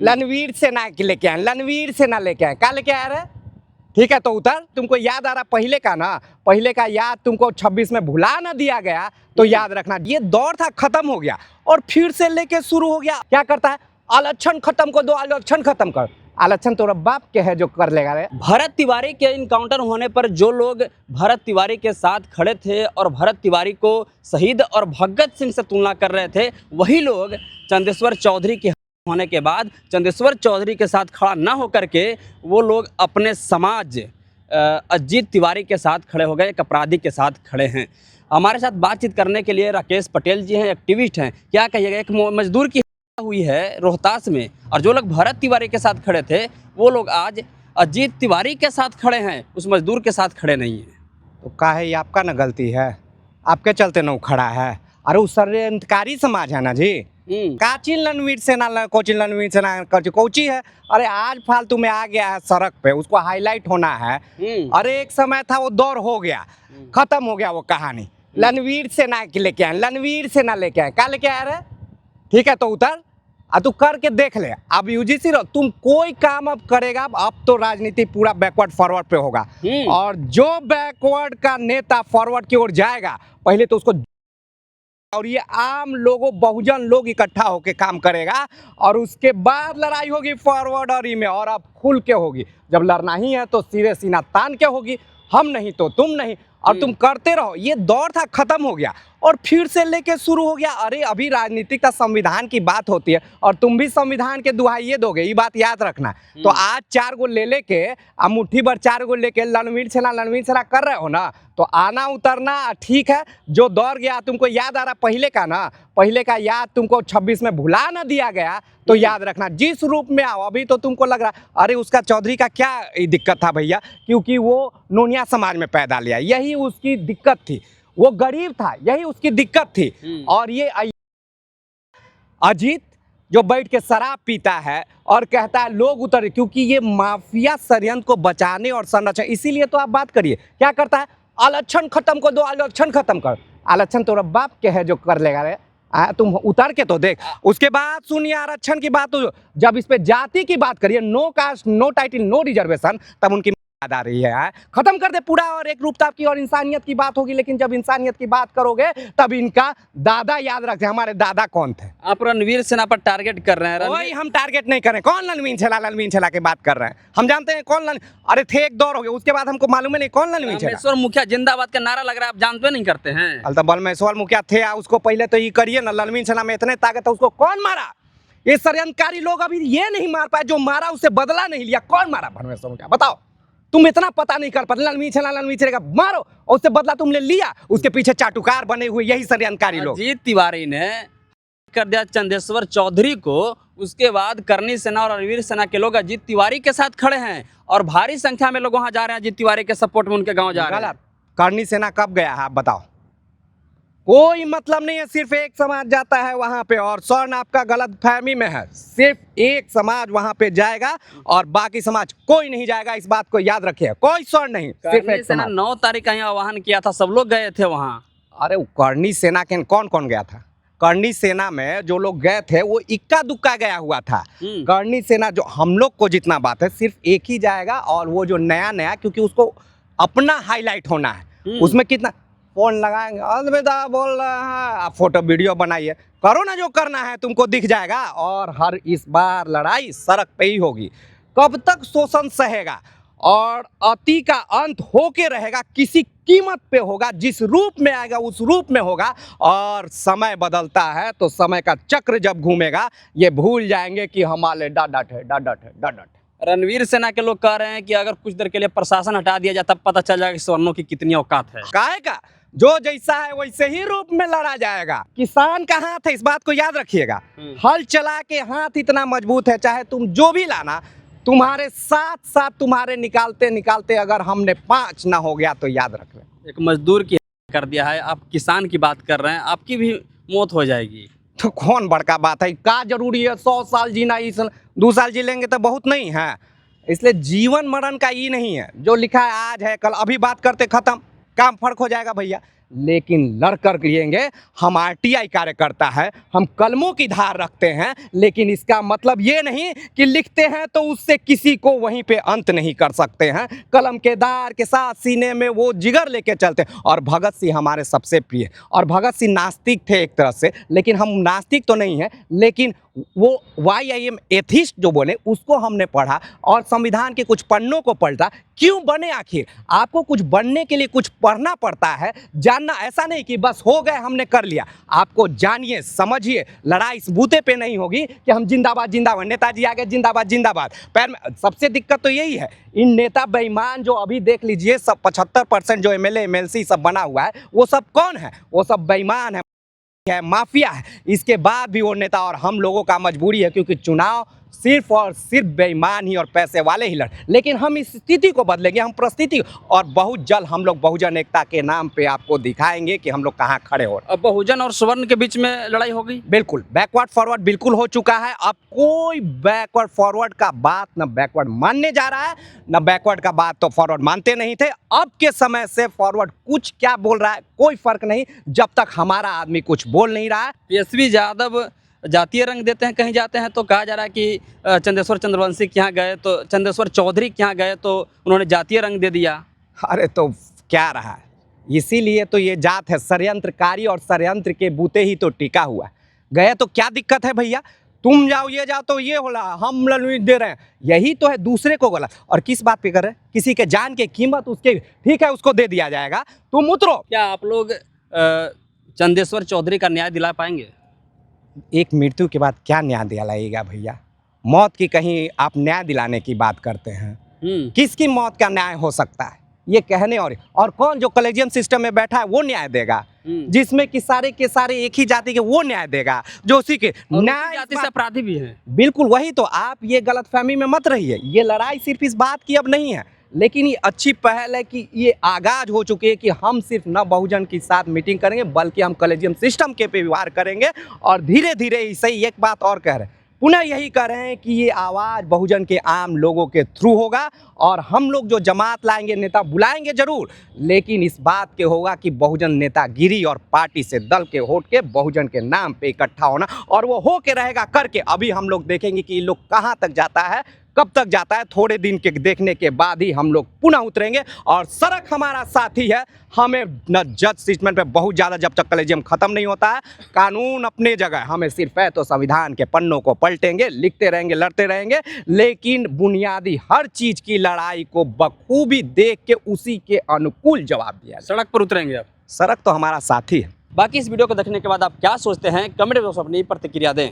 रणवीर सेना के लेके आए, रणवीर सेना लेके आए, क्या लेके आए रे? ठीक है तो उतर। तुमको याद आ रहा पहले का ना, पहले का याद तुमको 26 में भुला ना दिया गया तो याद रखना। ये दौर था खत्म हो गया और फिर से लेके शुरू हो गया। क्या करता है? आरक्षण खत्म कर दो, आरक्षण खत्म कर। आरक्षण तोरा बाप के है जो कर लेगा रे। भरत तिवारी के इनकाउंटर होने पर जो लोग भरत तिवारी के साथ खड़े थे और भरत तिवारी को शहीद और भगत सिंह से तुलना कर रहे थे, वही लोग चंदेश्वर चौधरी के होने के बाद चंदेश्वर चौधरी के साथ खड़ा न होकर के वो लोग अपने समाज अजीत तिवारी के साथ खड़े हो गए, एक अपराधी के साथ खड़े हैं। हमारे साथ बातचीत करने के लिए राकेश पटेल जी हैं, एक्टिविस्ट हैं। क्या कहिएगा, एक मजदूर की हुई है रोहतास में और जो लोग भरत तिवारी के साथ खड़े थे वो लोग आज अजीत तिवारी के साथ खड़े हैं, उस मजदूर के साथ खड़े नहीं हैं। तो काहे ये आपका ना गलती है, आपके चलते न खड़ा है। अरे उस षड्यंत्रकारी समाज है ना जी। काचिल रणवीर सेना, कोचिल रणवीर सेना कोची है। अरे आज फालतू में आ गया है सड़क पे, उसको हाईलाइट होना है। अरे एक समय था वो दौर हो गया, खत्म हो गया वो कहानी। रणवीर सेना के लेके आए, रणवीर सेना लेके आए, क्या लेके आए रे? ठीक है तो उतर, तू करके देख ले। अब यूजीसी तुम कोई काम अब करेगा, अब तो राजनीति पूरा बैकवर्ड फॉरवर्ड पे होगा। और जो बैकवर्ड का नेता फॉरवर्ड की ओर जाएगा, पहले तो उसको, और ये आम लोगों बहुजन लोग इकट्ठा होके काम करेगा और उसके बाद लड़ाई होगी फॉरवर्डरी में। और अब खुल के होगी। जब लड़ना ही है तो सीधे सीना तान के होगी, हम नहीं तो तुम नहीं, और तुम करते रहो। ये दौर था खत्म हो गया और फिर से लेके शुरू हो गया। अरे अभी राजनीतिक का संविधान की बात होती है और तुम भी संविधान के दुहाई दोगे, ये बात याद रखना। तो आज 4 गो ले लेके, अब मुट्ठी भर 4 गो लेके रणवीर सेना कर रहे हो ना, तो आना उतरना ठीक है। जो दौर गया तुमको याद आ रहा पहले का ना, पहले का याद तुमको 26 में भुला ना दिया गया तो याद रखना। जिस रूप में आओ, अभी तो तुमको लग रहा अरे उसका चौधरी का क्या दिक्कत था भैया, क्योंकि वो नोनिया समाज में पैदा लिया, यही उसकी दिक्कत थी। वो गरीब था, यही उसकी दिक्कत थी। और ये अजीत जो बैठ के शराब पीता है और कहता है लोग उतर, क्योंकि ये माफिया षड्यंत्र को बचाने और संरक्षण, इसीलिए तो आप बात करिए। क्या करता है? आरक्षण खत्म कर दो, आरक्षण खत्म कर। आरक्षण तोरा बाप के है जो कर लेगा रे। तुम उतर के तो देख। उसके बाद सुनिए आरक्षण की बात, तो जब इस पे जाति की बात करिए, no caste no title no reservation, तब उनकी याद आ रही है। खत्म कर दे पूरा और एक रूपता की और इंसानियत की बात होगी। लेकिन जब इंसानियत की बात करोगे तब इनका दादा याद रखते। हमारे दादा कौन थे? आप रणवीर सेना पर टारगेट कर रहे हैं। वही हम टारगेट नहीं कर रहे। कौन रणवीर सेना की बात कर रहे हैं? हम जानते हैं कौन अरे थे, एक दौर हो गया, उसके बाद हमको मालूम है नहीं कौन रणवीर सेना। बलमेश्वर मुखिया जिंदाबाद का नारा लग रहा है, आप जानते नहीं करते हैं? तो बलमेश्वर मुखिया थे, उसको पहले तो ये करिए ना। रणवीर सेना में इतने ताकत है, उसको कौन मारा? ये षड्यंत्रकारी लोग अभी ये नहीं मार पाए, जो मारा उससे बदला नहीं लिया। कौन मारा? बलमेश्वर मुखिया बताओ। तुम इतना पता नहीं कर पाते। रणवीर सेना का मारो और उससे बदला तुमने लिया। उसके पीछे चाटुकार बने हुए यही षड्यंत्रकारी लोग। अजीत तिवारी ने कर दिया चंदेश्वर चौधरी को, उसके बाद करनी सेना और रणवीर सेना के लोग अजीत तिवारी के साथ खड़े हैं और भारी संख्या में लोग वहां जा रहे हैं अजीत तिवारी के सपोर्ट में, उनके गांव जा रहे हैं। करनी सेना कब गया है आप बताओ? कोई मतलब नहीं है, सिर्फ एक समाज जाता है वहां पे। और स्वर्ण आपका गलत फहमी में है, सिर्फ एक समाज वहां पे जाएगा और बाकी समाज कोई नहीं जाएगा। इस बात को याद रखिए, कोई स्वर्ण नहीं, सिर्फ एक सेना 9 तारीख का यहाँ आह्वान किया था, सब लोग गए थे वहां। अरे करनी सेना के कौन कौन गया था? करनी सेना में जो लोग गए थे वो इक्का दुक्का गया हुआ था। करनी सेना जो हम लोग को जितना बात है, सिर्फ एक ही जाएगा। और वो जो नया, क्योंकि उसको अपना हाईलाइट होना है, उसमें कितना फोन लगाएंगे, अलविदा बोल रहे हैं, आप फोटो वीडियो बनाइए, करो ना जो करना है, तुमको दिख जाएगा। और हर इस बार लड़ाई सड़क पे ही होगी। कब तक शोषण सहेगा और अति का अंत होके रहेगा, किसी कीमत पे होगा। जिस रूप में आएगा उस रूप में होगा। और समय बदलता है तो समय का चक्र जब घूमेगा, ये भूल जाएंगे कि हमारे डाडा थे। रणवीर सेना के लोग कह रहे हैं कि अगर कुछ देर के लिए प्रशासन हटा दिया जाए तब पता चल जाएगा कि स्वर्णों की कितनी औकात है। काहे का? जो जैसा है वैसे ही रूप में लड़ा जाएगा। किसान का हाथ है, इस बात को याद रखिएगा। हल चला के हाथ इतना मजबूत है, चाहे तुम जो भी लाना, तुम्हारे साथ तुम्हारे निकालते अगर हमने 5 ना हो गया तो याद रख ले। एक मजदूर की कर दिया है, आप किसान की बात कर रहे हैं, आपकी भी मौत हो जाएगी। तो कौन बड़का बात है? क्या जरूरी है 100 साल जीना? 2 साल जी लेंगे तो बहुत नहीं है। इसलिए जीवन मरण का ये नहीं है, जो लिखा है आज है कल। अभी बात करते खत्म, काम फर्क हो जाएगा भैया। लेकिन लड़ कर लेंगे। हम आरटीआई कार्यकर्ता है, हम कलमों की धार रखते हैं, लेकिन इसका मतलब ये नहीं कि लिखते हैं तो उससे किसी को वहीं पे अंत नहीं कर सकते हैं। कलम के धार के साथ सीने में वो जिगर लेके चलते हैं। और भगत सिंह हमारे सबसे प्रिय, और भगत सिंह नास्तिक थे एक तरह से, लेकिन हम नास्तिक तो नहीं है, लेकिन वो YIM एथिस्ट जो बोले उसको हमने पढ़ा और संविधान के कुछ पन्नों को पढ़ा। क्यों बने आखिर? आपको कुछ बनने के लिए कुछ पढ़ना पड़ता है, जानना। ऐसा नहीं कि बस हो गए हमने कर लिया। आपको जानिए, समझिए। लड़ाई इस बूते पे नहीं होगी कि हम जिंदाबाद जिंदाबाद, नेताजी आगे जिंदाबाद जिंदाबाद। पैर में सबसे दिक्कत तो यही है, इन नेता बेईमान जो अभी देख लीजिए, सब 75% जो MLA MLC सब बना हुआ है, वो सब कौन है? वो सब बेईमान है, माफिया है। इसके बाद भी वो नेता, और हम लोगों का मजबूरी है, क्योंकि चुनाव सिर्फ और सिर्फ बेईमान ही और पैसे वाले ही लड़। लेकिन हम इस स्थिति को बदलेंगे, हम परिस्थिति, और बहुत जल्द हम लोग बहुजन एकता के नाम पे आपको दिखाएंगे कि हम लोग कहाँ खड़े हो। अब बहुजन और स्वर्ण के बीच में लड़ाई हो गई। बिल्कुल, बैकवर्ड फॉरवर्ड बिल्कुल हो चुका है। अब कोई बैकवर्ड फॉरवर्ड का बात न बैकवर्ड मानने जा रहा है, न बैकवर्ड का बात तो फॉरवर्ड मानते नहीं थे। अब के समय से फॉरवर्ड कुछ क्या बोल रहा है कोई फर्क नहीं, जब तक हमारा आदमी कुछ बोल नहीं रहा है। तेजस्वी यादव जातीय रंग देते हैं, कहीं जाते हैं तो कहा जा रहा है कि चंदेश्वर चंद्रवंशी के यहाँ गए तो, चंदेश्वर चौधरी के यहाँ गए तो उन्होंने जातीय रंग दे दिया। अरे तो क्या रहा है, इसीलिए तो ये जात है, षड्यंत्रकारी, और षड्यंत्र के बूते ही तो टिका हुआ है। गए तो क्या दिक्कत है भैया? तुम जाओ, ये जाओ तो ये होला, हम ललुई दे रहे हैं, यही तो है। दूसरे को गलत, और किस बात पे कर रहे हैं? किसी के जान की कीमत उसके, ठीक है, उसको दे दिया जाएगा, तुम उतरो। क्या आप लोग चंदेश्वर चौधरी का न्याय दिला पाएंगे? एक मृत्यु के बाद क्या न्याय दिलाएगा भैया? मौत की कहीं आप न्याय दिलाने की बात करते हैं। किसकी मौत का न्याय हो सकता है ये कहने? और कौन जो कॉलेजियम सिस्टम में बैठा है वो न्याय देगा? जिसमें कि सारे के सारे एक ही जाति के, वो न्याय देगा जो उसी के न्याय जाति से अपराधी भी हैं। बिल्कुल वही तो, आप ये गलतफहमी में मत रहिए। ये लड़ाई सिर्फ इस बात की अब नहीं है, लेकिन ये अच्छी पहल है कि ये आगाज हो चुकी है कि हम सिर्फ न बहुजन के साथ मीटिंग करेंगे, बल्कि हम कॉलेजियम सिस्टम के पे व्यवहार करेंगे। और धीरे धीरे इसे एक बात और कह रहे हैं, पुनः यही कह रहे हैं कि ये आवाज़ बहुजन के आम लोगों के थ्रू होगा। और हम लोग जो जमात लाएंगे, नेता बुलाएंगे जरूर, लेकिन इस बात के होगा कि बहुजन नेतागिरी और पार्टी से दल के होट के बहुजन के नाम पे इकट्ठा होना, और वो हो के रहेगा करके। अभी हम लोग देखेंगे कि ये लोग कहाँ तक जाता है, कब तक जाता है। थोड़े दिन के देखने के बाद ही हम लोग पुनः उतरेंगे। और सड़क हमारा साथी है, हमें न जज ट्रीटमेंट पे बहुत ज़्यादा, जब तक कॉलेजियम ख़त्म नहीं होता है। कानून अपने जगह, हमें सिर्फ है तो संविधान के पन्नों को पलटेंगे, लिखते रहेंगे, लड़ते रहेंगे, लेकिन बुनियादी हर चीज़ की लड़ाई को बखूबी देख के उसी के अनुकूल जवाब दिया। सड़क पर उतरेंगे आप? सड़क तो हमारा साथी है। बाकी इस वीडियो को देखने के बाद आप क्या सोचते हैं, कमेंट में अपनी प्रतिक्रिया दें।